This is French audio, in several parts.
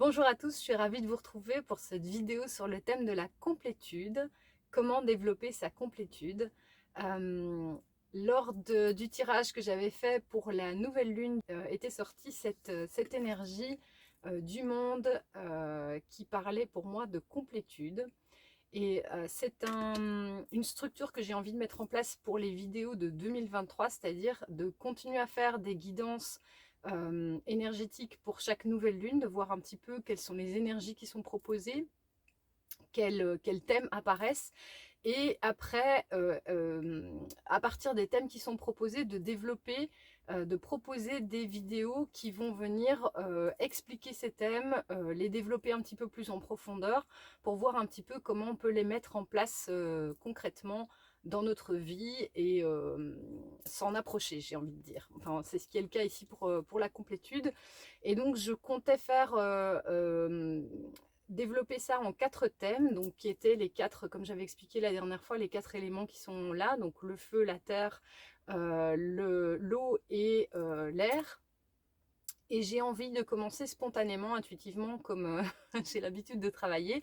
Bonjour à tous, je suis ravie de vous retrouver pour cette vidéo sur le thème de la complétude. Comment développer sa complétude. Euh, du tirage que j'avais fait pour la nouvelle lune, était sortie cette énergie du monde qui parlait pour moi de complétude. Et c'est une structure que j'ai envie de mettre en place pour les vidéos de 2023, c'est-à-dire de continuer à faire des guidances énergétiques pour chaque nouvelle lune, de voir un petit peu quelles sont les énergies qui sont proposées, quels thèmes apparaissent. Et après, à partir des thèmes qui sont proposés, de proposer des vidéos qui vont venir expliquer ces thèmes, les développer un petit peu plus en profondeur pour voir un petit peu comment on peut les mettre en place concrètement dans notre vie et s'en approcher, j'ai envie de dire. Enfin, c'est ce qui est le cas ici pour la complétude. Et donc, je comptais faire développer ça en 4 thèmes, donc qui étaient les 4, comme j'avais expliqué la dernière fois, les 4 éléments qui sont là, donc le feu, la terre, l'eau et l'air. Et j'ai envie de commencer spontanément, intuitivement, comme j'ai l'habitude de travailler,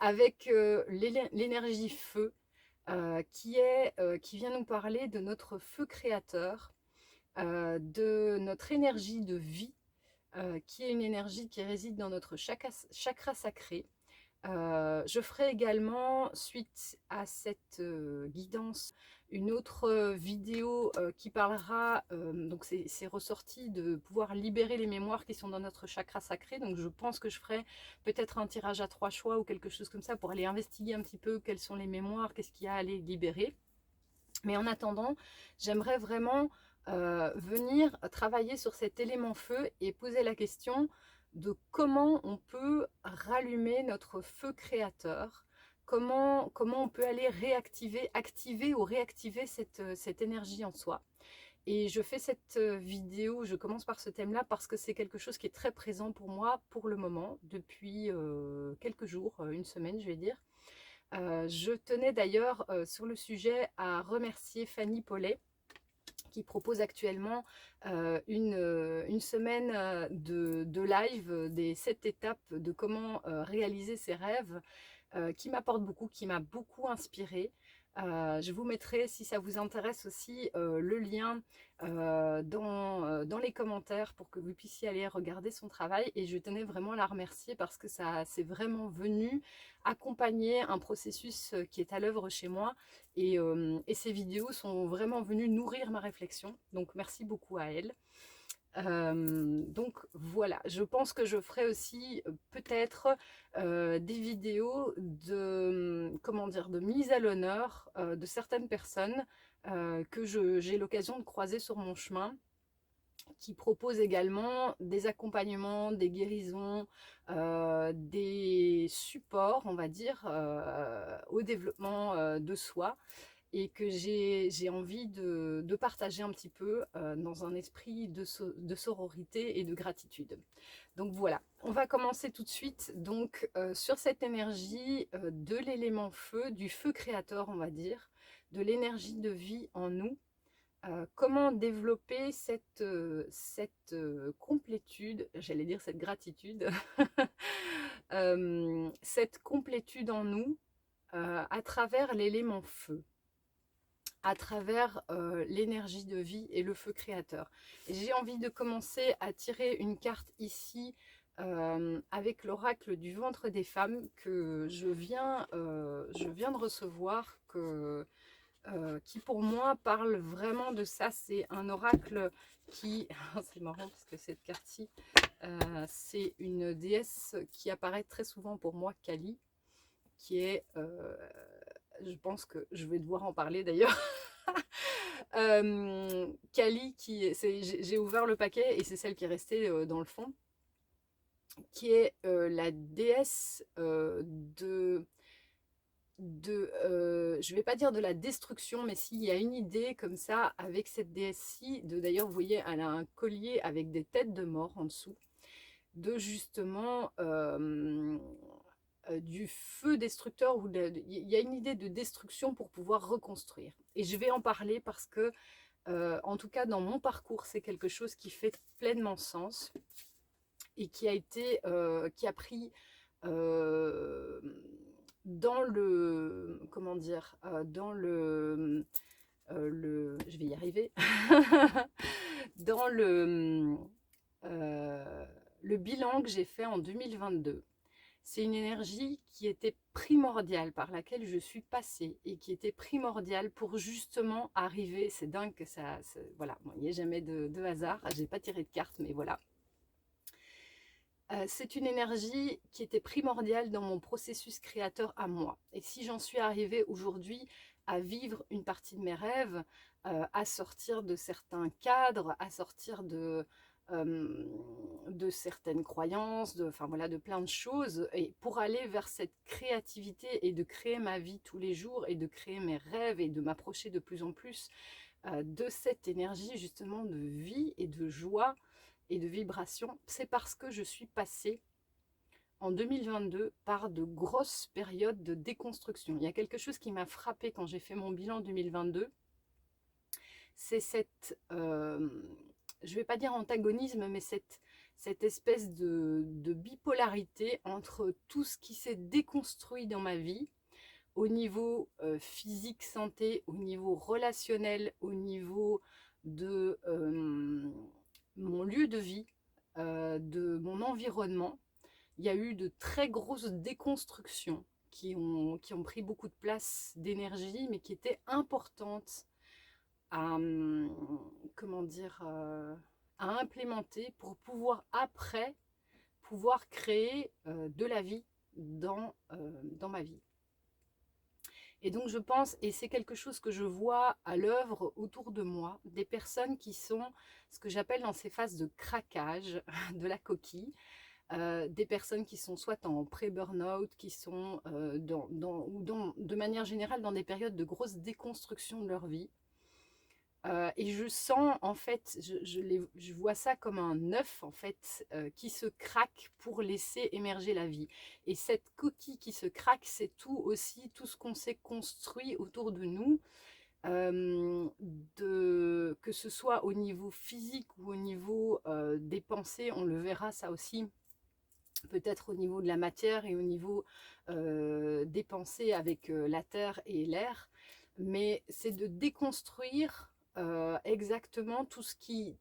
avec l'énergie feu, qui vient nous parler de notre feu créateur, de notre énergie de vie, qui est une énergie qui réside dans notre chakra sacré. Je ferai également, suite à cette guidance, une autre vidéo qui parlera, donc c'est ressorti, de pouvoir libérer les mémoires qui sont dans notre chakra sacré. Donc je pense que je ferai peut-être un tirage à 3 choix ou quelque chose comme ça pour aller investiguer un petit peu quelles sont les mémoires, qu'est-ce qu'il y a à aller libérer. Mais en attendant, j'aimerais vraiment venir travailler sur cet élément feu et poser la question de comment on peut rallumer notre feu créateur, comment on peut aller activer ou réactiver cette énergie en soi. Et je fais cette vidéo, je commence par ce thème-là parce que c'est quelque chose qui est très présent pour moi pour le moment, depuis quelques jours, une semaine je vais dire. Je tenais d'ailleurs sur le sujet à remercier Fanny Paulet qui propose actuellement une semaine de live des 7 étapes de comment réaliser ses rêves, qui m'apporte beaucoup, qui m'a beaucoup inspirée. Je vous mettrai, si ça vous intéresse aussi, le lien dans les commentaires pour que vous puissiez aller regarder son travail. Et je tenais vraiment à la remercier parce que ça c'est vraiment venu accompagner un processus qui est à l'œuvre chez moi. Et ces vidéos sont vraiment venues nourrir ma réflexion. Donc merci beaucoup à elle. Donc voilà, je pense que je ferai aussi peut-être des vidéos de, comment dire, de mise à l'honneur de certaines personnes que j'ai l'occasion de croiser sur mon chemin, qui proposent également des accompagnements, des guérisons, des supports, on va dire, au développement de soi, et que j'ai envie de partager un petit peu dans un esprit de sororité et de gratitude. Donc voilà, on va commencer tout de suite donc sur cette énergie de l'élément feu, du feu créateur, on va dire, de l'énergie de vie en nous. Comment développer cette complétude, j'allais dire cette gratitude, cette complétude en nous à travers l'élément feu, à travers l'énergie de vie et le feu créateur. Et j'ai envie de commencer à tirer une carte ici avec l'oracle du ventre des femmes que je viens de recevoir, qui pour moi parle vraiment de ça. C'est un oracle qui, c'est marrant parce que cette carte-ci, c'est une déesse qui apparaît très souvent pour moi, Kali, qui est, je pense que je vais devoir en parler d'ailleurs. Kali, j'ai ouvert le paquet et c'est celle qui est restée dans le fond, qui est la déesse je vais pas dire de la destruction, mais s'il y a une idée comme ça avec cette déesse-ci, d'ailleurs vous voyez, elle a un collier avec des têtes de mort en dessous, de justement du feu destructeur, ou il y a une idée de destruction pour pouvoir reconstruire. Et je vais en parler parce que, en tout cas dans mon parcours, c'est quelque chose qui fait pleinement sens. et qui a pris euh, dans le, comment dire, je vais y arriver, dans le bilan que j'ai fait en 2022. C'est une énergie qui était primordiale, par laquelle je suis passée et qui était primordiale pour justement arriver. C'est dingue que voilà, bon, il n'y a jamais de hasard. J'ai pas tiré de carte, mais voilà. C'est une énergie qui était primordiale dans mon processus créateur à moi. Et si j'en suis arrivée aujourd'hui à vivre une partie de mes rêves, à sortir de certains cadres, à sortir de certaines croyances, enfin voilà, de plein de choses, et pour aller vers cette créativité et de créer ma vie tous les jours et de créer mes rêves et de m'approcher de plus en plus de cette énergie justement de vie et de joie et de vibration, c'est parce que je suis passée en 2022 par de grosses périodes de déconstruction. Il y a quelque chose qui m'a frappée quand j'ai fait mon bilan 2022, c'est je ne vais pas dire antagonisme, mais cette espèce de bipolarité entre tout ce qui s'est déconstruit dans ma vie, au niveau physique, santé, au niveau relationnel, au niveau de mon lieu de vie, de mon environnement. Il y a eu de très grosses déconstructions qui ont pris beaucoup de place d'énergie, mais qui étaient importantes à, comment dire, à implémenter pour pouvoir après pouvoir créer de la vie dans ma vie. Et donc je pense, et c'est quelque chose que je vois à l'œuvre autour de moi, des personnes qui sont ce que j'appelle dans ces phases de craquage de la coquille, des personnes qui sont soit en pré-burnout, qui sont de manière générale dans des périodes de grosse déconstruction de leur vie. Et je sens, en fait, je vois ça comme un œuf, en fait, qui se craque pour laisser émerger la vie. Et cette coquille qui se craque, c'est tout aussi, tout ce qu'on s'est construit autour de nous, que ce soit au niveau physique ou au niveau des pensées, on le verra ça aussi, peut-être au niveau de la matière et au niveau des pensées avec la terre et l'air, mais c'est de déconstruire exactement tout ce qui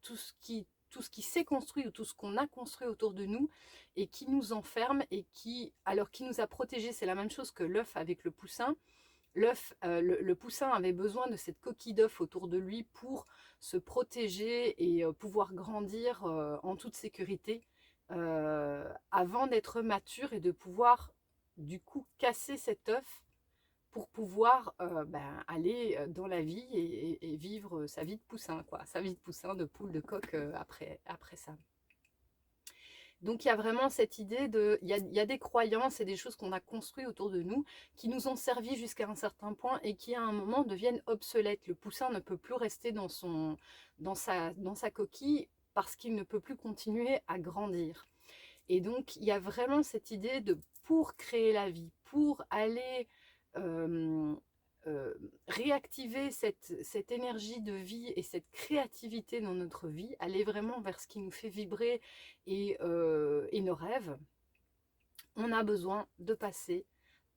s'est construit ou tout ce qu'on a construit autour de nous et qui nous enferme et qui nous a protégés. C'est la même chose que l'œuf avec le poussin. L'œuf, le poussin avait besoin de cette coquille d'œuf autour de lui pour se protéger et pouvoir grandir en toute sécurité avant d'être mature et de pouvoir du coup casser cet œuf pour pouvoir aller dans la vie et vivre sa vie de poussin, quoi, sa vie de poussin, de poule, de coq après ça. Donc il y a vraiment cette idée il y a des croyances et des choses qu'on a construites autour de nous qui nous ont servi jusqu'à un certain point et qui à un moment deviennent obsolètes. Le poussin ne peut plus rester dans sa coquille parce qu'il ne peut plus continuer à grandir. Et donc il y a vraiment cette idée de pour créer la vie, pour aller réactiver cette énergie de vie et cette créativité dans notre vie, aller vraiment vers ce qui nous fait vibrer et nos rêves, on a besoin de passer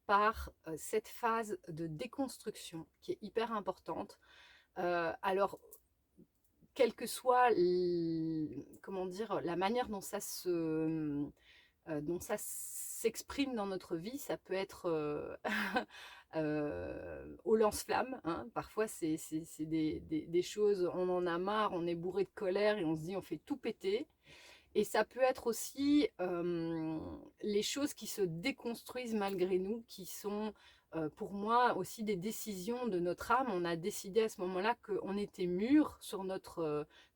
par cette phase de déconstruction qui est hyper importante. Alors, quelle que soit comment dire, la manière dont ça s'exprime dans notre vie, ça peut être au lance-flamme, hein. Parfois c'est des choses, on en a marre, on est bourré de colère et on se dit on fait tout péter. Et ça peut être aussi les choses qui se déconstruisent malgré nous, qui sont pour moi aussi des décisions de notre âme. On a décidé à ce moment-là qu'on était mûr sur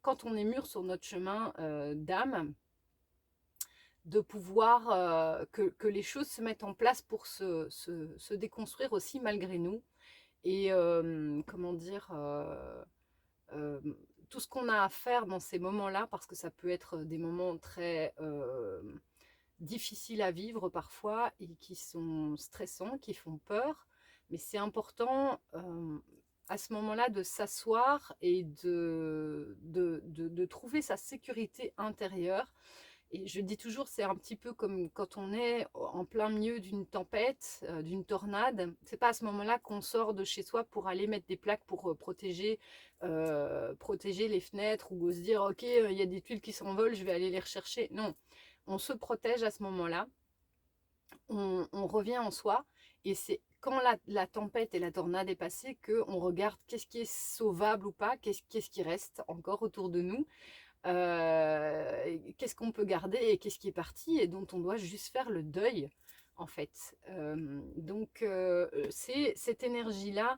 quand on est mûr sur notre chemin d'âme, de pouvoir que les choses se mettent en place pour se déconstruire aussi malgré nous. Et comment dire, tout ce qu'on a à faire dans ces moments-là, parce que ça peut être des moments très difficiles à vivre parfois et qui sont stressants, qui font peur, mais c'est important à ce moment-là de s'asseoir et de trouver sa sécurité intérieure Et je dis toujours, c'est un petit peu comme quand on est en plein milieu d'une tempête, d'une tornade. C'est pas à ce moment-là qu'on sort de chez soi pour aller mettre des plaques pour protéger les fenêtres ou se dire, ok, il y a des tuiles qui s'envolent, je vais aller les rechercher. Non, on se protège à ce moment-là, on revient en soi, et c'est quand la tempête et la tornade est passée qu'on regarde qu'est-ce qui est sauvable ou pas, qu'est-ce qui reste encore autour de nous, qu'est-ce qu'on peut garder et qu'est-ce qui est parti et dont on doit juste faire le deuil, en fait. C'est cette énergie-là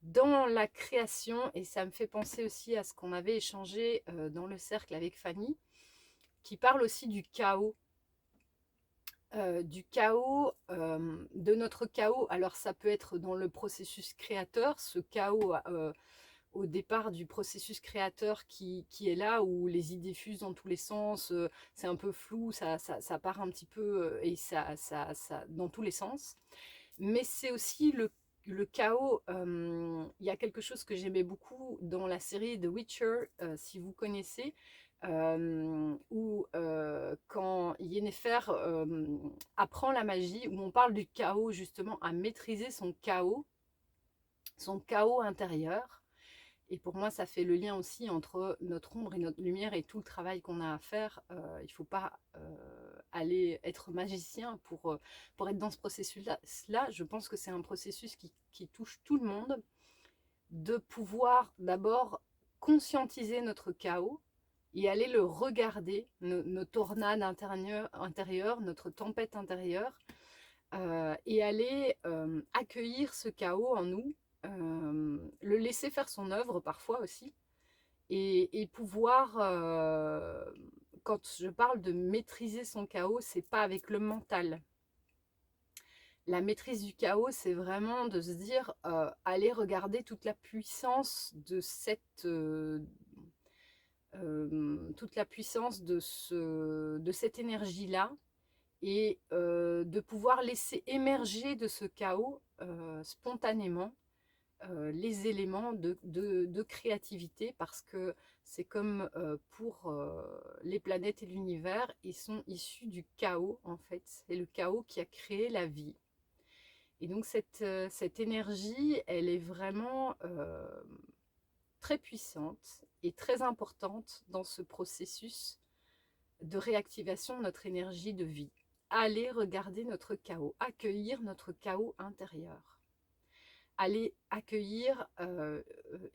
dans la création, et ça me fait penser aussi à ce qu'on avait échangé dans le cercle avec Fanny, qui parle aussi du chaos, de notre chaos. Alors ça peut être dans le processus créateur, ce chaos au départ du processus créateur qui est là, où les idées fusent dans tous les sens, c'est un peu flou, ça part un petit peu et dans tous les sens. Mais c'est aussi le chaos. Il y a quelque chose que j'aimais beaucoup dans la série The Witcher, si vous connaissez, où quand Yennefer apprend la magie, où on parle du chaos, justement, à maîtriser son chaos intérieur. Et pour moi, ça fait le lien aussi entre notre ombre et notre lumière et tout le travail qu'on a à faire. Il ne faut pas aller être magicien pour être dans ce processus-là. Je pense que c'est un processus qui touche tout le monde, de pouvoir d'abord conscientiser notre chaos et aller le regarder, nos tornades intérieures, notre tempête intérieure, et aller accueillir ce chaos en nous, le laisser faire son œuvre parfois aussi, et pouvoir, quand je parle de maîtriser son chaos, c'est pas avec le mental. La maîtrise du chaos, c'est vraiment de se dire, aller regarder toute la puissance de toute la puissance de cette énergie-là, et de pouvoir laisser émerger de ce chaos spontanément les éléments de créativité, parce que c'est comme pour les planètes et l'univers, ils sont issus du chaos en fait. C'est le chaos qui a créé la vie. Et donc cette énergie, elle est vraiment très puissante et très importante dans ce processus de réactivation de notre énergie de vie. Aller regarder notre chaos, accueillir notre chaos intérieur. Aller accueillir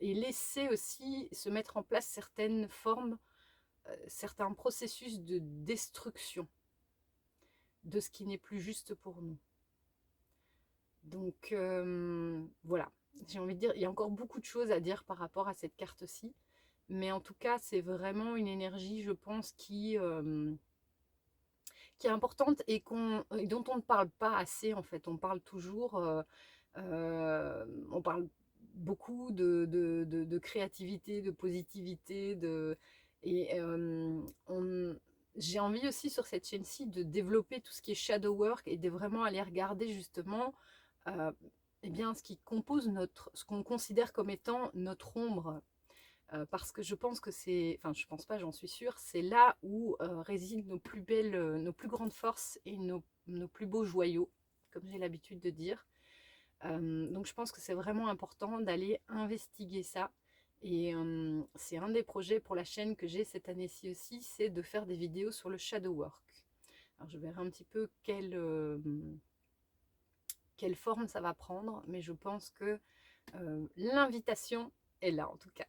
et laisser aussi se mettre en place certaines formes, certains processus de destruction de ce qui n'est plus juste pour nous. Donc voilà, j'ai envie de dire, il y a encore beaucoup de choses à dire par rapport à cette carte-ci, mais en tout cas, c'est vraiment une énergie, je pense, qui est importante et dont on ne parle pas assez, en fait. On parle toujours, on parle beaucoup de créativité, de positivité, et j'ai envie aussi sur cette chaîne-ci de développer tout ce qui est shadow work et de vraiment aller regarder justement eh bien, ce qui compose ce qu'on considère comme étant notre ombre. Parce que je pense que c'est, enfin je pense pas, j'en suis sûre, c'est là où résident nos plus belles, nos plus grandes forces et nos plus beaux joyaux, comme j'ai l'habitude de dire. Donc je pense que c'est vraiment important d'aller investiguer ça. Et c'est un des projets pour la chaîne que j'ai cette année-ci aussi, c'est de faire des vidéos sur le shadow work. Alors je verrai un petit peu quelle forme ça va prendre, mais je pense que l'invitation est là en tout cas.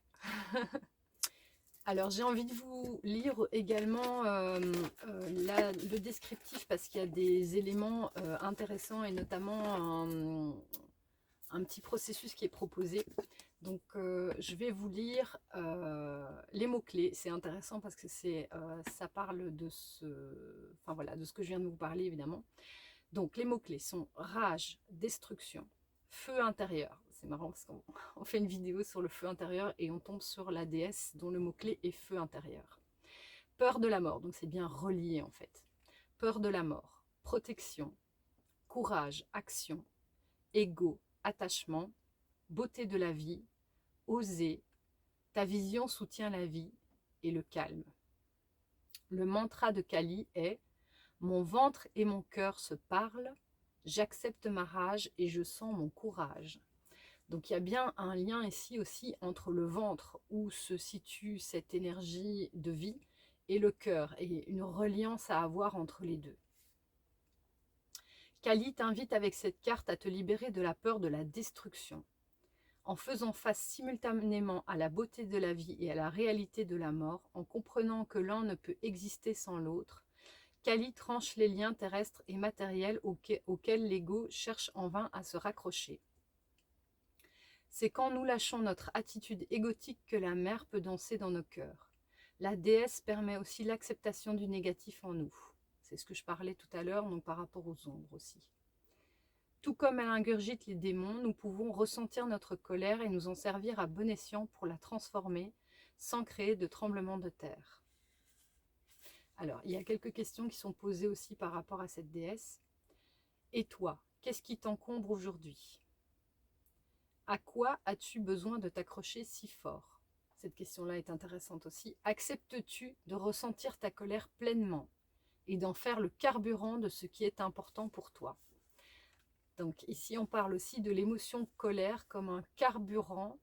Alors j'ai envie de vous lire également le descriptif, parce qu'il y a des éléments intéressants, et notamment un petit processus qui est proposé. Donc je vais vous lire les mots-clés. C'est intéressant parce que ça parle de enfin voilà, de ce que je viens de vous parler évidemment. Donc les mots-clés sont rage, destruction, feu intérieur. C'est marrant parce qu'on fait une vidéo sur le feu intérieur et on tombe sur la déesse dont le mot-clé est feu intérieur. Peur de la mort, donc c'est bien relié en fait. Peur de la mort, protection, courage, action, ego, attachement, beauté de la vie, oser, ta vision soutient la vie, et le calme. Le mantra de Kali est « Mon ventre et mon cœur se parlent, j'accepte ma rage et je sens mon courage ». Donc il y a bien un lien ici aussi entre le ventre où se situe cette énergie de vie et le cœur, et une reliance à avoir entre les deux. Kali t'invite avec cette carte à te libérer de la peur de la destruction. En faisant face simultanément à la beauté de la vie et à la réalité de la mort, en comprenant que l'un ne peut exister sans l'autre, Kali tranche les liens terrestres et matériels auxquels l'ego cherche en vain à se raccrocher. C'est quand nous lâchons notre attitude égotique que la mer peut danser dans nos cœurs. La déesse permet aussi l'acceptation du négatif en nous. C'est ce que je parlais tout à l'heure, donc par rapport aux ombres aussi. Tout comme elle ingurgite les démons, nous pouvons ressentir notre colère et nous en servir à bon escient pour la transformer sans créer de tremblement de terre. Alors, il y a quelques questions qui sont posées aussi par rapport à cette déesse. Et toi, qu'est-ce qui t'encombre aujourd'hui? À quoi as-tu besoin de t'accrocher si fort? Cette question-là est intéressante aussi. Acceptes-tu de ressentir ta colère pleinement et d'en faire le carburant de ce qui est important pour toi? Donc ici, on parle aussi de l'émotion colère comme un carburant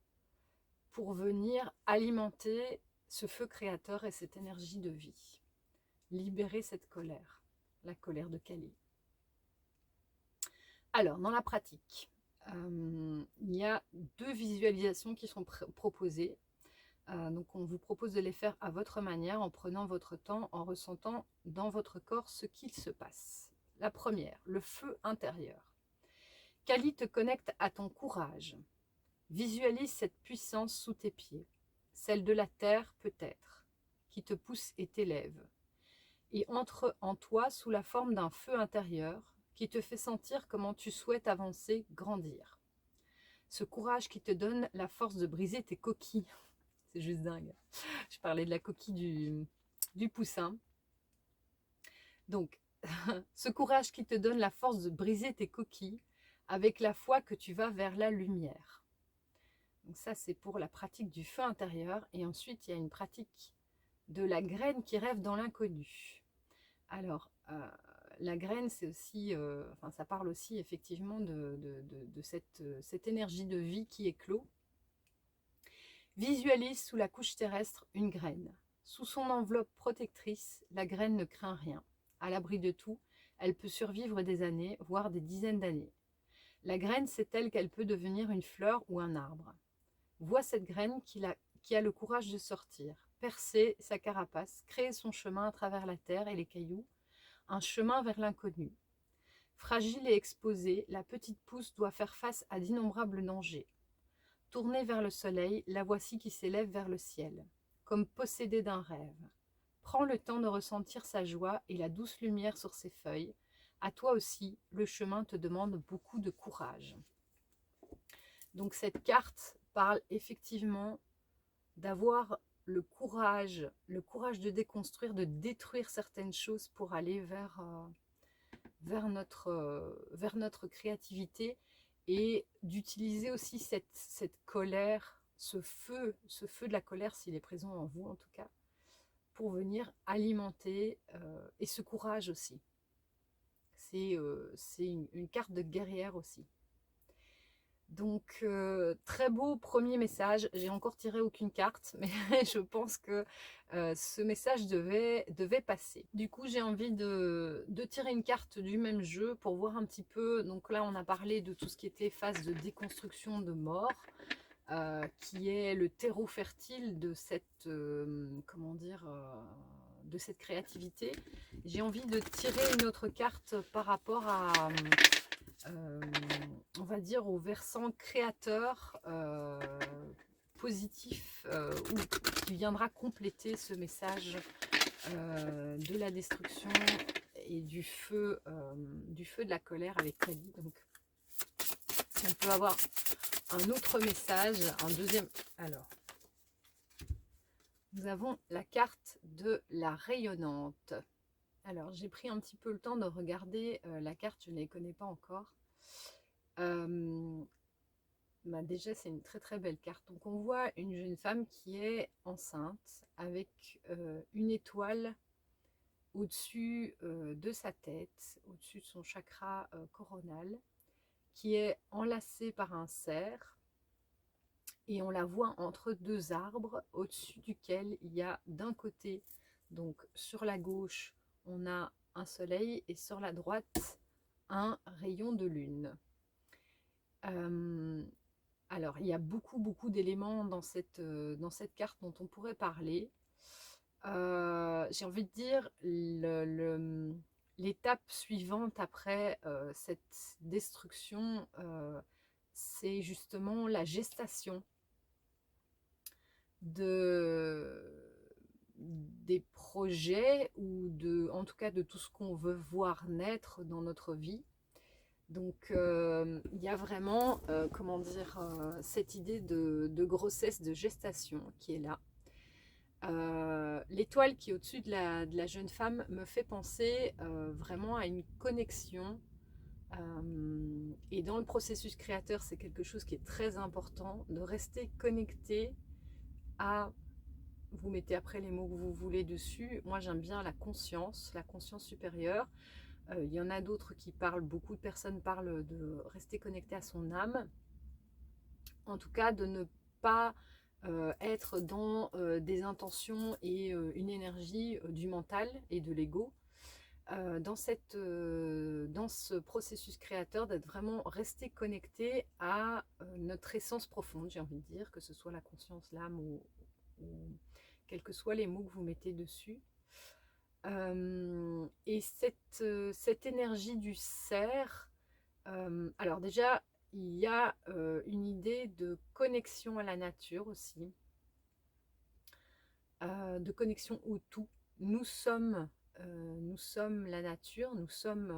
pour venir alimenter ce feu créateur et cette énergie de vie. Libérer cette colère, la colère de Kali. Alors, dans la pratique, il y a 2 visualisations qui sont proposées. Donc on vous propose de les faire à votre manière, en prenant votre temps, en ressentant dans votre corps ce qu'il se passe. La première, le feu intérieur. Kali te connecte à ton courage. Visualise cette puissance sous tes pieds, celle de la terre peut-être, qui te pousse et t'élève, et entre en toi sous la forme d'un feu intérieur qui te fait sentir comment tu souhaites avancer, grandir. Ce courage qui te donne la force de briser tes coquilles. C'est juste dingue. Je parlais de la coquille du poussin. Donc, ce courage qui te donne la force de briser tes coquilles avec la foi que tu vas vers la lumière. Donc ça, c'est pour la pratique du feu intérieur. Et ensuite, il y a une pratique de la graine qui rêve dans l'inconnu. Alors, la graine, c'est aussi, ça parle aussi effectivement de cette énergie de vie qui éclot. Visualise sous la couche terrestre une graine. Sous son enveloppe protectrice, la graine ne craint rien. À l'abri de tout, elle peut survivre des années, voire des dizaines d'années. La graine sait-elle qu'elle peut devenir une fleur ou un arbre? Vois cette graine qui a le courage de sortir, percer sa carapace, créer son chemin à travers la terre et les cailloux, un chemin vers l'inconnu. Fragile et exposée, la petite pousse doit faire face à d'innombrables dangers. Tournée vers le soleil, la voici qui s'élève vers le ciel, comme possédée d'un rêve. Prends le temps de ressentir sa joie et la douce lumière sur ses feuilles. À toi aussi, le chemin te demande beaucoup de courage. Donc cette carte parle effectivement d'avoir le courage de déconstruire, de détruire certaines choses pour aller vers notre créativité, et d'utiliser aussi cette colère, ce feu de la colère, s'il est présent en vous en tout cas, pour venir alimenter, et ce courage aussi. C'est une carte de guerrière aussi. Donc, très beau premier message. J'ai encore tiré aucune carte, mais je pense que ce message devait passer. Du coup, j'ai envie de tirer une carte du même jeu pour voir un petit peu. Donc là, on a parlé de tout ce qui était phase de déconstruction de mort, qui est le terreau fertile de cette, de cette créativité. J'ai envie de tirer une autre carte par rapport à... on va dire au versant créateur, positif, ou qui viendra compléter ce message de la destruction et du feu de la colère avec Kali. Donc si on peut avoir un autre message, un deuxième. Alors, nous avons la carte de la rayonnante. Alors, j'ai pris un petit peu le temps de regarder la carte, je ne les connais pas encore. Déjà, c'est une très très belle carte. Donc, on voit une jeune femme qui est enceinte avec une étoile au-dessus de sa tête, au-dessus de son chakra coronal, qui est enlacée par un cerf, et on la voit entre deux arbres, au-dessus duquel il y a d'un côté, donc sur la gauche, on a un soleil, et sur la droite, un rayon de lune. Euh, alors, il y a beaucoup d'éléments dans cette carte dont on pourrait parler. J'ai envie de dire, l'étape suivante après cette destruction, c'est justement la gestation des projets, ou en tout cas de tout ce qu'on veut voir naître dans notre vie. Donc il y a vraiment, comment dire, cette idée de grossesse, de gestation qui est là. L'étoile qui est au-dessus de la jeune femme me fait penser vraiment à une connexion. Et dans le processus créateur, c'est quelque chose qui est très important, de rester connecté à, vous mettez après les mots que vous voulez dessus. Moi j'aime bien la conscience supérieure. Il y en a d'autres qui parlent, beaucoup de personnes parlent de rester connecté à son âme. En tout cas, de ne pas être dans des intentions et une énergie du mental et de l'ego. Dans ce processus créateur, d'être vraiment resté connecté à notre essence profonde, j'ai envie de dire, que ce soit la conscience, l'âme, ou quels que soient les mots que vous mettez dessus. Et cette énergie du cerf, alors déjà, il y a une idée de connexion à la nature aussi, de connexion au tout. Nous sommes la nature, nous sommes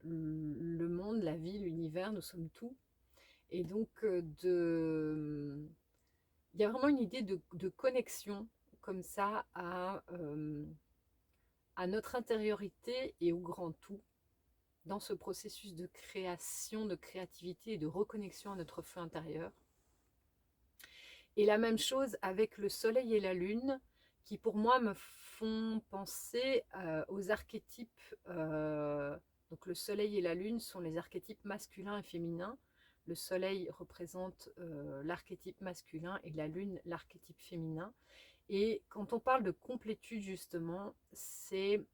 le monde, la vie, l'univers, nous sommes tout. Et donc, il y a vraiment une idée de connexion comme ça à notre intériorité et au grand tout, dans ce processus de création, de créativité et de reconnexion à notre feu intérieur. Et la même chose avec le soleil et la lune, qui pour moi me font penser aux archétypes. Donc le soleil et la lune sont les archétypes masculins et féminins. Le soleil représente l'archétype masculin et la lune l'archétype féminin. Et quand on parle de complétude, justement, c'est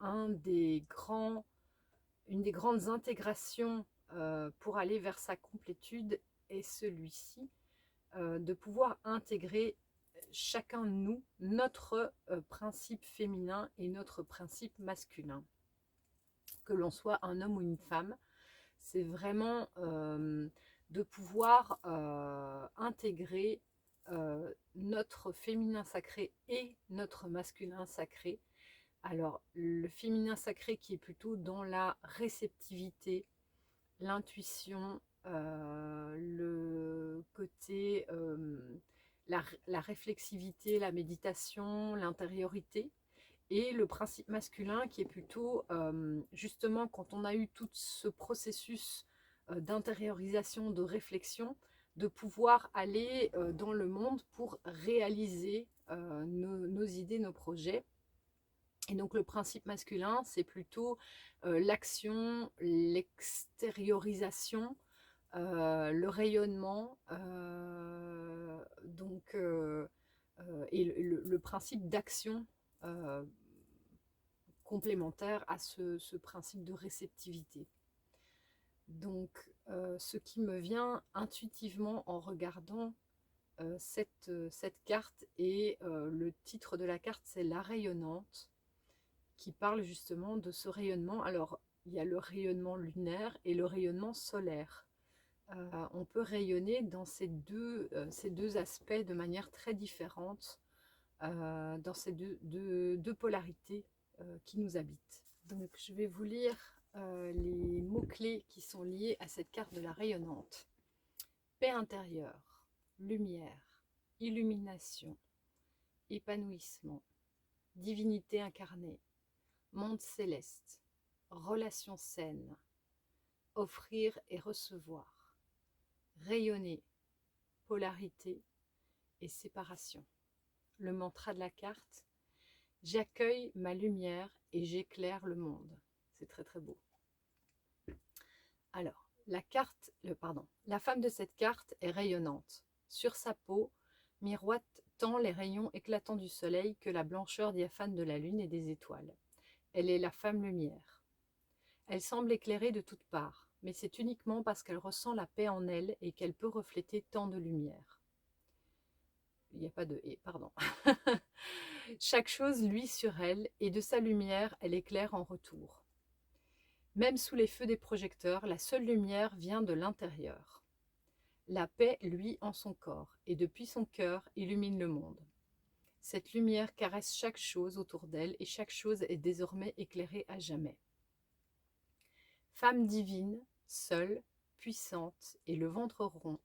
une des grandes intégrations pour aller vers sa complétude, est celui-ci, de pouvoir intégrer chacun de nous, notre principe féminin et notre principe masculin. Que l'on soit un homme ou une femme, c'est vraiment de pouvoir intégrer notre féminin sacré et notre masculin sacré. Alors, le féminin sacré qui est plutôt dans la réceptivité, l'intuition, le côté, la réflexivité, la méditation, l'intériorité. Et le principe masculin qui est plutôt, justement, quand on a eu tout ce processus d'intériorisation, de réflexion, de pouvoir aller dans le monde pour réaliser nos idées, nos projets. Et donc le principe masculin, c'est plutôt l'action, l'extériorisation, le rayonnement, et le principe d'action complémentaire à ce principe de réceptivité. Donc ce qui me vient intuitivement en regardant cette carte, et le titre de la carte, c'est La Rayonnante, qui parle justement de ce rayonnement. Alors, il y a le rayonnement lunaire et le rayonnement solaire. On peut rayonner dans ces deux aspects de manière très différente, dans ces deux polarités qui nous habitent. Donc, je vais vous lire les mots-clés qui sont liés à cette carte de la rayonnante. Paix intérieure, lumière, illumination, épanouissement, divinité incarnée, monde céleste, relation saine, offrir et recevoir, rayonner, polarité et séparation. Le mantra de la carte: J'accueille ma lumière et j'éclaire le monde. C'est très très beau. Alors, la femme de cette carte est rayonnante. Sur sa peau, miroitent tant les rayons éclatants du soleil que la blancheur diaphane de la lune et des étoiles. Elle est la femme lumière. Elle semble éclairée de toutes parts, mais c'est uniquement parce qu'elle ressent la paix en elle et qu'elle peut refléter tant de lumière. Il n'y a pas de « et », pardon. Chaque chose luit sur elle, et de sa lumière, elle éclaire en retour. Même sous les feux des projecteurs, la seule lumière vient de l'intérieur. La paix luit en son corps, et depuis son cœur illumine le monde. Cette lumière caresse chaque chose autour d'elle, et chaque chose est désormais éclairée à jamais. Femme divine, seule, puissante, et le ventre rond,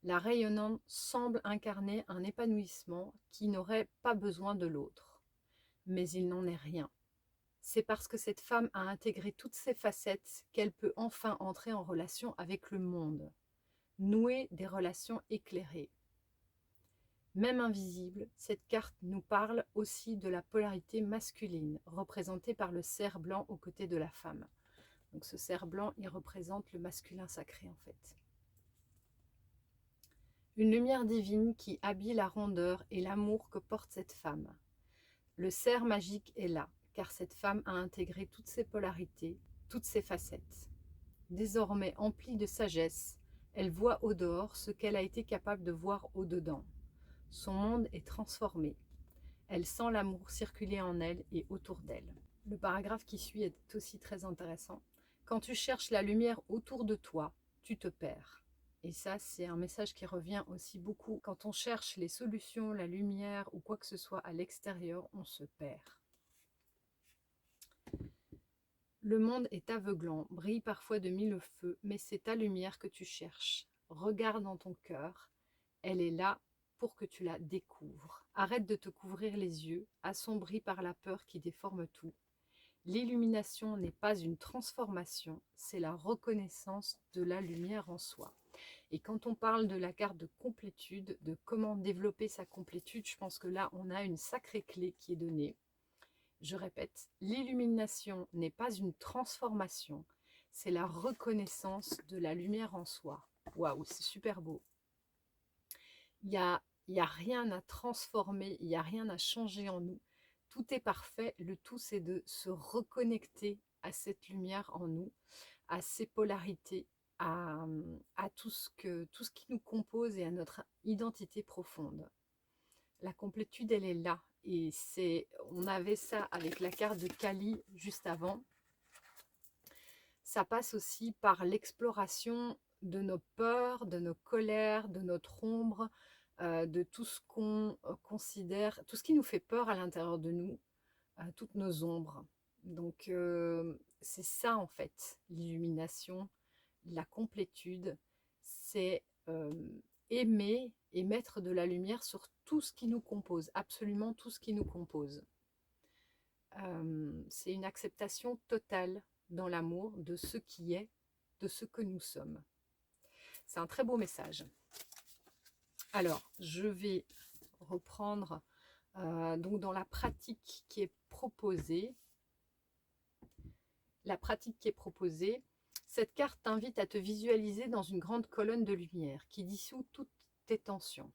la rayonnante semble incarner un épanouissement qui n'aurait pas besoin de l'autre. Mais il n'en est rien. C'est parce que cette femme a intégré toutes ses facettes qu'elle peut enfin entrer en relation avec le monde, nouer des relations éclairées. Même invisible, cette carte nous parle aussi de la polarité masculine, représentée par le cerf blanc aux côtés de la femme. Donc ce cerf blanc, il représente le masculin sacré en fait. Une lumière divine qui habille la rondeur et l'amour que porte cette femme. Le cerf magique est là, car cette femme a intégré toutes ses polarités, toutes ses facettes. Désormais emplie de sagesse, elle voit au dehors ce qu'elle a été capable de voir au dedans. Son monde est transformé. Elle sent l'amour circuler en elle et autour d'elle. Le paragraphe qui suit est aussi très intéressant. Quand tu cherches la lumière autour de toi, tu te perds. Et ça, c'est un message qui revient aussi beaucoup. Quand on cherche les solutions, la lumière ou quoi que ce soit à l'extérieur, on se perd. Le monde est aveuglant, brille parfois de mille feux, mais c'est ta lumière que tu cherches. Regarde dans ton cœur, elle est là pour que tu la découvres. Arrête de te couvrir les yeux, assombris par la peur qui déforme tout. L'illumination n'est pas une transformation, c'est la reconnaissance de la lumière en soi. Et quand on parle de la carte de complétude, de comment développer sa complétude, je pense que là, on a une sacrée clé qui est donnée. Je répète, l'illumination n'est pas une transformation, c'est la reconnaissance de la lumière en soi. Waouh, c'est super beau. Il y a rien à transformer, il n'y a rien à changer en nous. Tout est parfait, le tout c'est de se reconnecter à cette lumière en nous, à ces polarités, à tout ce qui nous compose et à notre identité profonde. La complétude, elle est là. Et on avait ça avec la carte de Kali juste avant. Ça passe aussi par l'exploration de nos peurs, de nos colères, de notre ombre, de tout ce qu'on considère, tout ce qui nous fait peur à l'intérieur de nous, toutes nos ombres. Donc c'est ça en fait, l'illumination, la complétude, c'est aimer et mettre de la lumière sur tout ce qui nous compose, absolument tout ce qui nous compose. C'est une acceptation totale dans l'amour de ce qui est, de ce que nous sommes. C'est un très beau message. Alors, je vais reprendre donc dans la pratique qui est proposée. La pratique qui est proposée, cette carte t'invite à te visualiser dans une grande colonne de lumière qui dissout toutes tes tensions.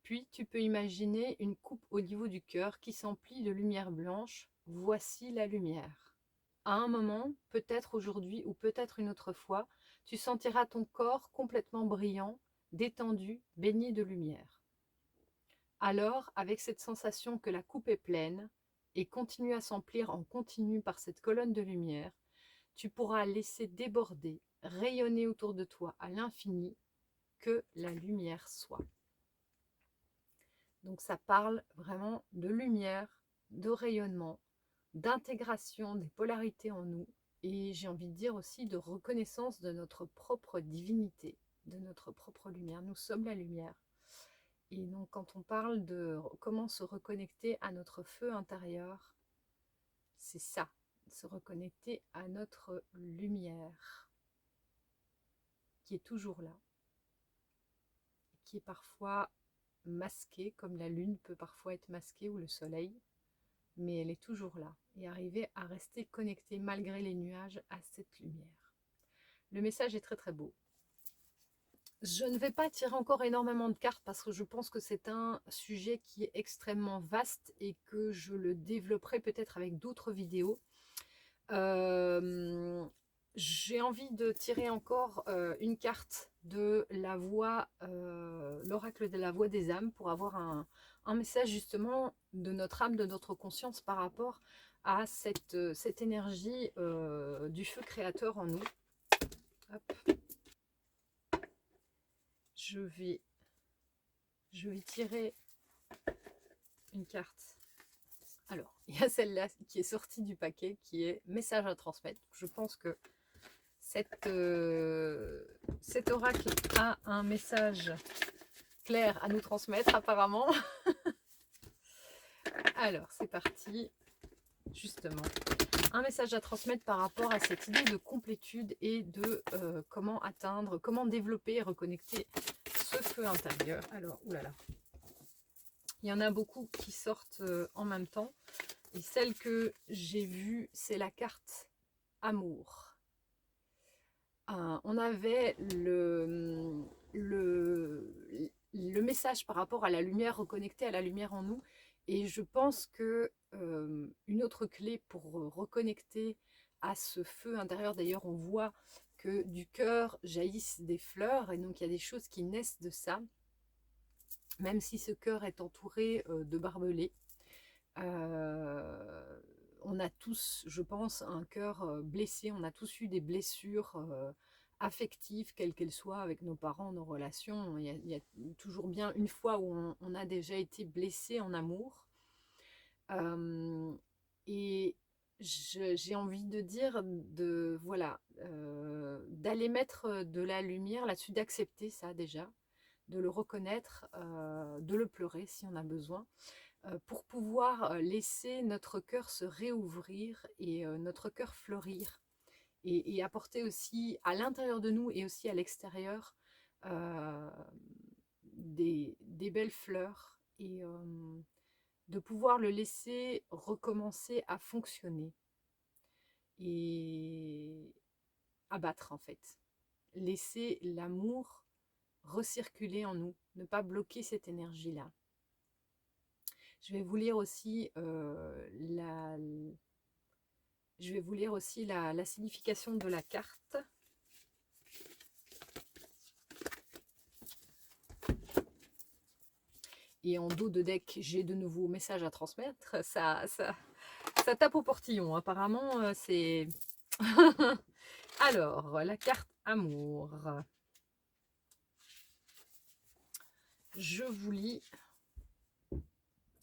Puis tu peux imaginer une coupe au niveau du cœur qui s'emplit de lumière blanche. Voici la lumière. À un moment, peut-être aujourd'hui ou peut-être une autre fois, tu sentiras ton corps complètement brillant, détendu, baigné de lumière. Alors, avec cette sensation que la coupe est pleine et continue à s'emplir en continu par cette colonne de lumière, tu pourras laisser déborder, rayonner autour de toi à l'infini, que la lumière soit. Donc ça parle vraiment de lumière, de rayonnement, d'intégration des polarités en nous et j'ai envie de dire aussi de reconnaissance de notre propre divinité, de notre propre lumière. Nous sommes la lumière. Et donc quand on parle de comment se reconnecter à notre feu intérieur, c'est ça, se reconnecter à notre lumière qui est toujours là, qui est parfois masquée, comme la lune peut parfois être masquée ou le soleil. mais elle est toujours là, et arriver à rester connecté malgré les nuages à cette lumière. Le message est très très beau. Je ne vais pas tirer encore énormément de cartes parce que je pense que c'est un sujet qui est extrêmement vaste et que je le développerai peut-être avec d'autres vidéos. J'ai envie de tirer encore une carte de la voix, l'oracle de la voix des âmes, pour avoir un message justement de notre âme, de notre conscience par rapport à cette énergie du feu créateur en nous. Hop. Je vais tirer une carte. Alors, il y a celle-là qui est sortie du paquet, qui est message à transmettre. Je pense que cet oracle a un message clair à nous transmettre apparemment. Alors, c'est parti. Justement, un message à transmettre par rapport à cette idée de complétude et de comment atteindre, comment développer et reconnecter ce feu intérieur. Alors, oulala. Il y en a beaucoup qui sortent en même temps. Et celle que j'ai vue, c'est la carte amour. On avait le message par rapport à la lumière, reconnecter à la lumière en nous. Et je pense que une autre clé pour reconnecter à ce feu intérieur, d'ailleurs on voit que du cœur jaillissent des fleurs, et donc il y a des choses qui naissent de ça, même si ce cœur est entouré de barbelés. On a tous, je pense, un cœur blessé, on a tous eu des blessures affectives, quelles qu'elles soient, avec nos parents, nos relations. Il y a toujours bien une fois où on a déjà été blessé en amour. Et j'ai envie de dire, voilà, d'aller mettre de la lumière là-dessus, d'accepter ça déjà, de le reconnaître, de le pleurer si on a besoin, pour pouvoir laisser notre cœur se réouvrir et notre cœur fleurir, et apporter aussi à l'intérieur de nous et aussi à l'extérieur euh, des belles fleurs, et de pouvoir le laisser recommencer à fonctionner et abattre en fait. Laisser l'amour recirculer en nous, ne pas bloquer cette énergie-là. Je vais vous lire aussi la signification de la carte. Et en dos de deck, j'ai de nouveaux messages à transmettre. Ça tape au portillon. Apparemment, c'est... Alors, la carte amour. Je vous lis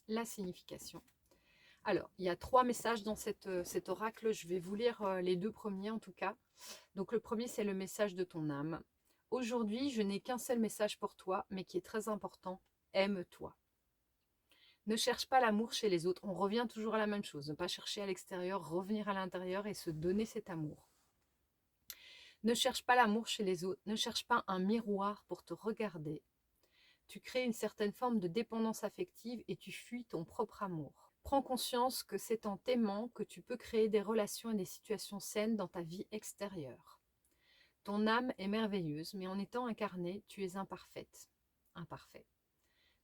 la signification. Alors, il y a 3 messages dans cet oracle. Je vais vous lire les 2 premiers en tout cas. Donc, le premier, c'est le message de ton âme. Aujourd'hui, je n'ai qu'un seul message pour toi, mais qui est très important. Aime-toi. Ne cherche pas l'amour chez les autres. On revient toujours à la même chose. Ne pas chercher à l'extérieur, revenir à l'intérieur et se donner cet amour. Ne cherche pas l'amour chez les autres. Ne cherche pas un miroir pour te regarder. Tu crées une certaine forme de dépendance affective et tu fuis ton propre amour. Prends conscience que c'est en t'aimant que tu peux créer des relations et des situations saines dans ta vie extérieure. Ton âme est merveilleuse, mais en étant incarnée, tu es imparfaite. Imparfait.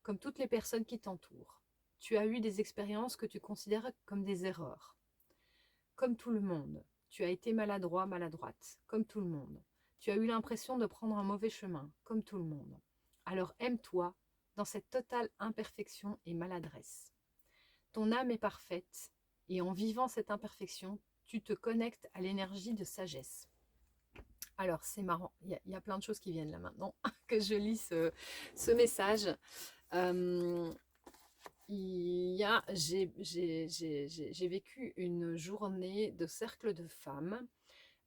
Comme toutes les personnes qui t'entourent. Tu as eu des expériences que tu considères comme des erreurs. Comme tout le monde. Tu as été maladroit, maladroite. Comme tout le monde. Tu as eu l'impression de prendre un mauvais chemin. Comme tout le monde. Alors aime-toi dans cette totale imperfection et maladresse. Ton âme est parfaite et en vivant cette imperfection, tu te connectes à l'énergie de sagesse. Alors c'est marrant, il y a plein de choses qui viennent là maintenant que je lis ce message. J'ai vécu une journée de cercle de femmes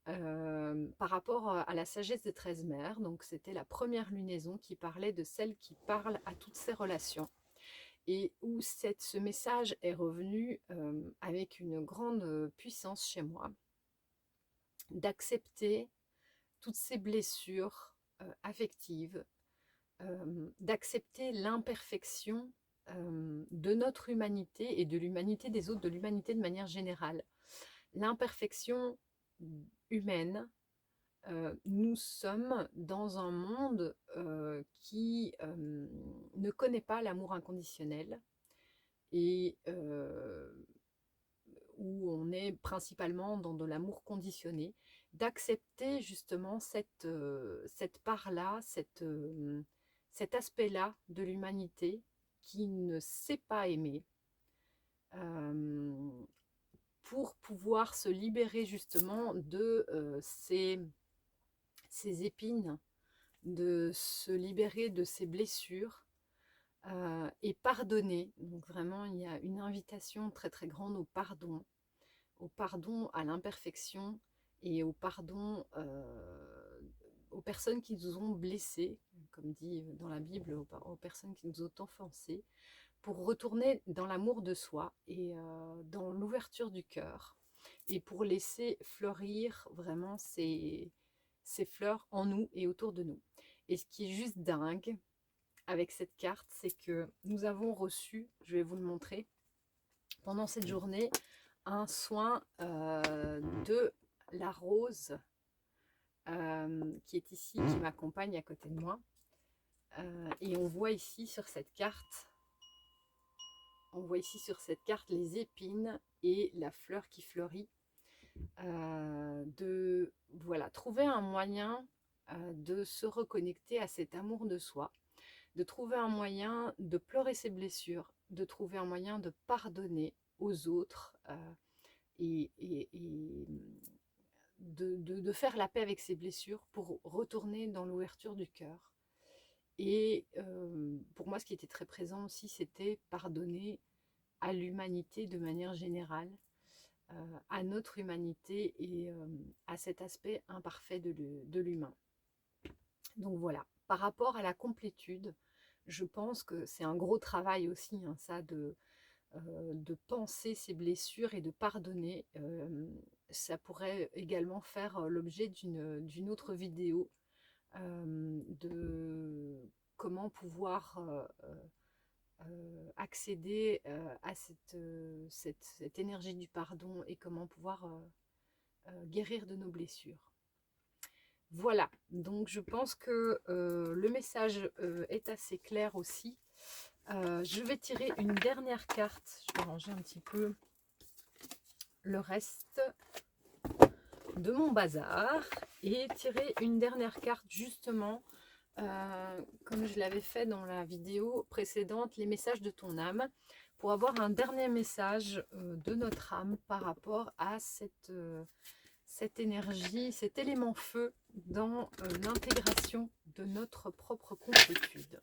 par rapport à la sagesse des 13 mères. Donc c'était la première lunaison qui parlait de celle qui parle à toutes ces relations, et où ce message est revenu avec une grande puissance chez moi, d'accepter toutes ces blessures affectives, d'accepter l'imperfection de notre humanité et de l'humanité des autres, de l'humanité de manière générale. L'imperfection humaine, nous sommes dans un monde qui ne connaît pas l'amour inconditionnel et où on est principalement dans de l'amour conditionné, d'accepter justement cette part-là, cet aspect-là de l'humanité qui ne sait pas aimer, pour pouvoir se libérer justement de ces épines, de se libérer de ces blessures et pardonner. Donc vraiment, il y a une invitation très très grande au pardon à l'imperfection et au pardon aux personnes qui nous ont blessés, comme dit dans la Bible, aux personnes qui nous ont offensés, pour retourner dans l'amour de soi et dans l'ouverture du cœur, et pour laisser fleurir vraiment ces fleurs en nous et autour de nous. Et ce qui est juste dingue avec cette carte, c'est que nous avons reçu, je vais vous le montrer, pendant cette journée, un soin de la rose qui est ici, qui m'accompagne à côté de moi. Et on voit ici sur cette carte, les épines et la fleur qui fleurit. De voilà, trouver un moyen de se reconnecter à cet amour de soi, de trouver un moyen de pleurer ses blessures, de trouver un moyen de pardonner aux autres et de faire la paix avec ses blessures pour retourner dans l'ouverture du cœur. Et pour moi, ce qui était très présent aussi, c'était pardonner à l'humanité de manière générale, à notre humanité et à cet aspect imparfait de l'humain. Donc voilà, par rapport à la complétude, je pense que c'est un gros travail aussi, hein, ça, de penser ses blessures et de pardonner. Ça pourrait également faire l'objet d'une autre vidéo de comment pouvoir accéder à cette énergie du pardon et comment pouvoir guérir de nos blessures. Voilà, donc je pense que le message est assez clair aussi. Je vais tirer une dernière carte, je vais ranger un petit peu le reste de mon bazar et tirer une dernière carte justement comme je l'avais fait dans la vidéo précédente, les messages de ton âme, pour avoir un dernier message de notre âme par rapport à cette énergie, cet élément feu dans l'intégration de notre propre complétude.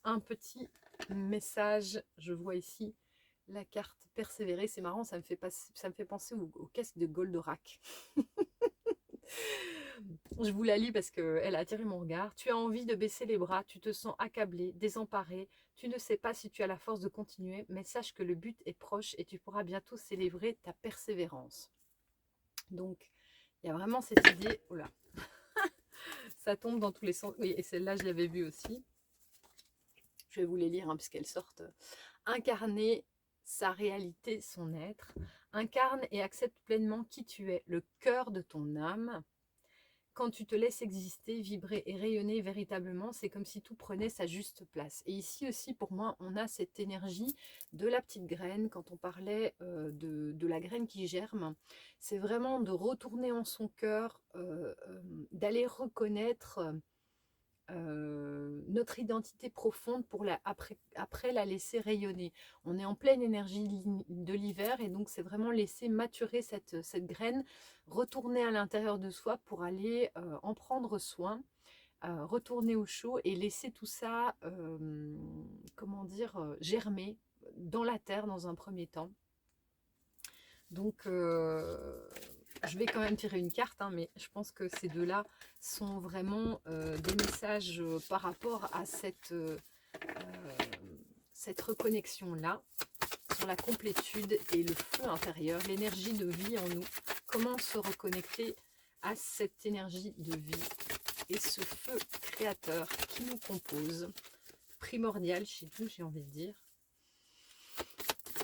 Un petit message, je vois ici la carte persévérer, c'est marrant, ça me fait penser aux caisses de Goldorak. Je vous la lis parce qu'elle a attiré mon regard. Tu as envie de baisser les bras, tu te sens accablé, désemparé, tu ne sais pas si tu as la force de continuer, mais sache que le but est proche et tu pourras bientôt célébrer ta persévérance. Donc, il y a vraiment cette idée, oh là, ça tombe dans tous les sens. Oui, et celle-là, je l'avais vue aussi. Je vais vous les lire, hein, puisqu'elles sortent. Incarner sa réalité, son être. Incarne et accepte pleinement qui tu es, le cœur de ton âme. Quand tu te laisses exister, vibrer et rayonner véritablement, c'est comme si tout prenait sa juste place. Et ici aussi, pour moi, on a cette énergie de la petite graine. Quand on parlait de la graine qui germe, c'est vraiment de retourner en son cœur, d'aller reconnaître notre identité profonde pour après la laisser rayonner. On est en pleine énergie de l'hiver et donc c'est vraiment laisser maturer cette graine, retourner à l'intérieur de soi pour aller en prendre soin, retourner au chaud et laisser tout ça, comment dire, germer dans la terre dans un premier temps. Donc je vais quand même tirer une carte, hein, mais je pense que ces deux-là sont vraiment des messages par rapport à cette reconnexion-là, sur la complétude et le feu intérieur, l'énergie de vie en nous. Comment se reconnecter à cette énergie de vie et ce feu créateur qui nous compose primordial chez nous, j'ai envie de dire.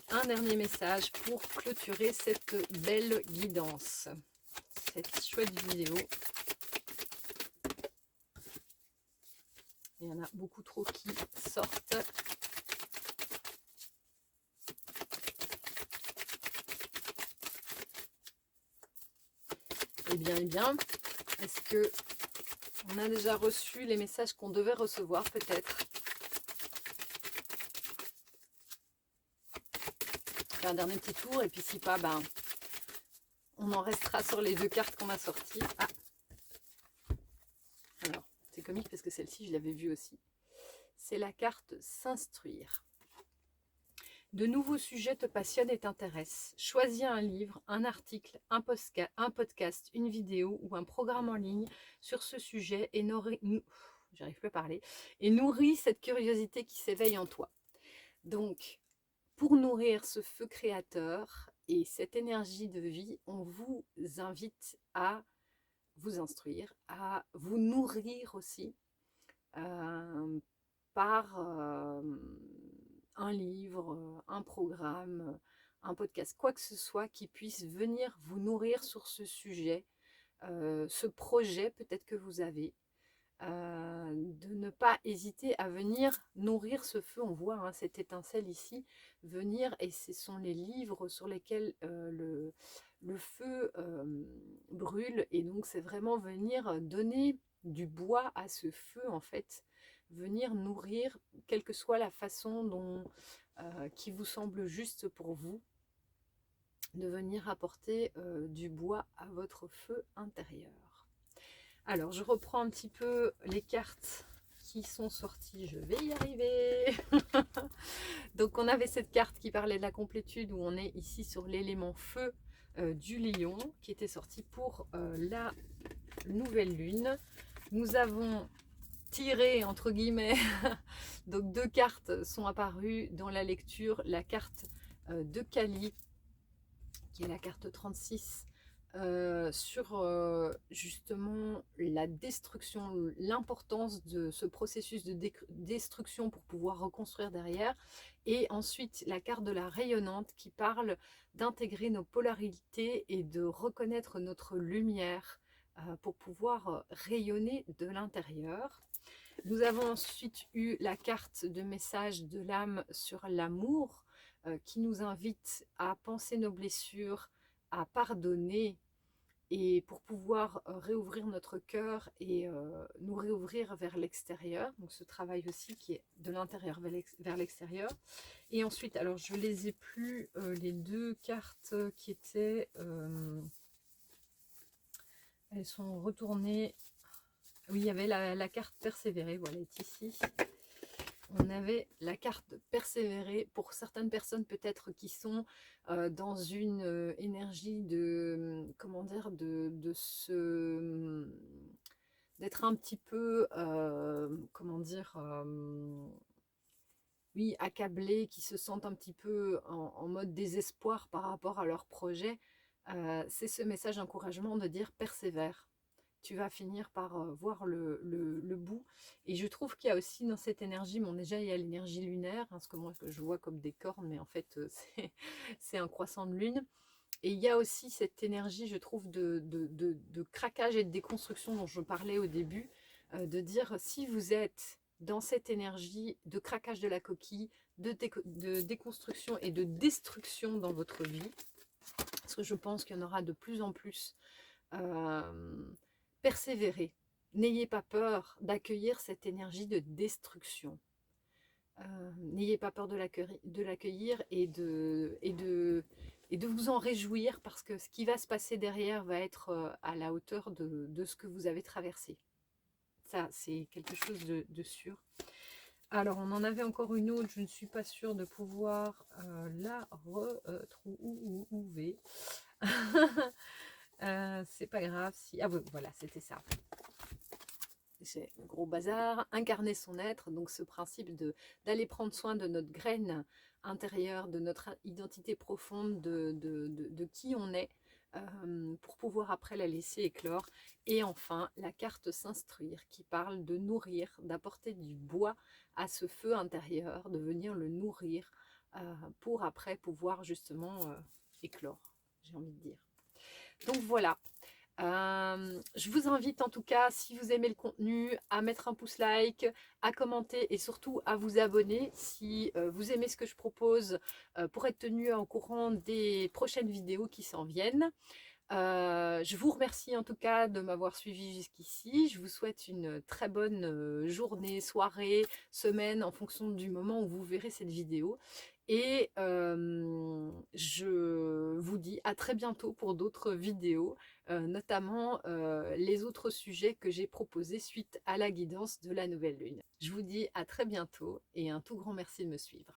Un dernier message pour clôturer cette belle guidance, cette chouette vidéo. Il y en a beaucoup trop qui sortent. Eh bien, est-ce que on a déjà reçu les messages qu'on devait recevoir peut-être? Faire un dernier petit tour et puis si pas, ben, on en restera sur les 2 cartes qu'on a sorties. Ah. Alors, c'est comique parce que celle-ci, je l'avais vue aussi. C'est la carte s'instruire. De nouveaux sujets te passionnent et t'intéressent. Choisis un livre, un article, un podcast, une vidéo ou un programme en ligne sur ce sujet et j'arrive plus à parler, et nourris cette curiosité qui s'éveille en toi. Donc, pour nourrir ce feu créateur et cette énergie de vie, on vous invite à vous instruire, à vous nourrir aussi par un livre, un programme, un podcast, quoi que ce soit qui puisse venir vous nourrir sur ce sujet, ce projet peut-être que vous avez. De ne pas hésiter à venir nourrir ce feu. On voit cette étincelle ici venir, et ce sont les livres sur lesquels le feu brûle, et donc c'est vraiment venir donner du bois à ce feu en fait, venir nourrir, quelle que soit la façon dont qui vous semble juste pour vous, de venir apporter du bois à votre feu intérieur. Alors, je reprends un petit peu les cartes qui sont sorties. Je vais y arriver. Donc, on avait cette carte qui parlait de la complétude, où on est ici sur l'élément feu du lion, qui était sorti pour la nouvelle lune. Nous avons tiré, entre guillemets, donc 2 cartes sont apparues dans la lecture. La carte de Kali, qui est la carte 36, sur justement la destruction, l'importance de ce processus de destruction pour pouvoir reconstruire derrière. Et ensuite la carte de la rayonnante qui parle d'intégrer nos polarités et de reconnaître notre lumière pour pouvoir rayonner de l'intérieur. Nous avons ensuite eu la carte de message de l'âme sur l'amour qui nous invite à penser nos blessures, à pardonner, et pour pouvoir réouvrir notre cœur et nous réouvrir vers l'extérieur. Donc ce travail aussi qui est de l'intérieur vers l'extérieur. Et ensuite, alors je les ai plus, les 2 cartes qui étaient, elles sont retournées. Oui, il y avait la carte persévérer, voilà, elle est ici. On avait la carte persévérer pour certaines personnes peut-être qui sont dans une énergie de, comment dire, d'être un petit peu, comment dire, oui, accablés, qui se sentent un petit peu en mode désespoir par rapport à leur projet. C'est ce message d'encouragement de dire persévère. Tu vas finir par voir le bout. Et je trouve qu'il y a aussi dans cette énergie, bon déjà il y a l'énergie lunaire, ce que moi je vois comme des cornes, mais en fait c'est un croissant de lune. Et il y a aussi cette énergie, je trouve, de craquage et de déconstruction dont je parlais au début, de dire si vous êtes dans cette énergie de craquage de la coquille, de déconstruction et de destruction dans votre vie, parce que je pense qu'il y en aura de plus en plus, persévérez. N'ayez pas peur d'accueillir cette énergie de destruction. N'ayez pas peur de l'accueillir et de vous en réjouir, parce que ce qui va se passer derrière va être à la hauteur de ce que vous avez traversé. Ça, c'est quelque chose de sûr. Alors, on en avait encore une autre, je ne suis pas sûre de pouvoir la retrouver. C'est pas grave si... Ah oui, voilà, c'était ça. C'est le gros bazar, incarner son être, donc ce principe d'aller prendre soin de notre graine intérieure, de notre identité profonde, de qui on est, pour pouvoir après la laisser éclore. Et enfin, la carte s'instruire, qui parle de nourrir, d'apporter du bois à ce feu intérieur, de venir le nourrir pour après pouvoir justement éclore, j'ai envie de dire. Donc voilà, je vous invite en tout cas, si vous aimez le contenu, à mettre un pouce like, à commenter et surtout à vous abonner si vous aimez ce que je propose pour être tenu au courant des prochaines vidéos qui s'en viennent. Je vous remercie en tout cas de m'avoir suivi jusqu'ici. Je vous souhaite une très bonne journée, soirée, semaine en fonction du moment où vous verrez cette vidéo. Et je vous dis à très bientôt pour d'autres vidéos, notamment les autres sujets que j'ai proposés suite à la guidance de la nouvelle lune. Je vous dis à très bientôt et un tout grand merci de me suivre.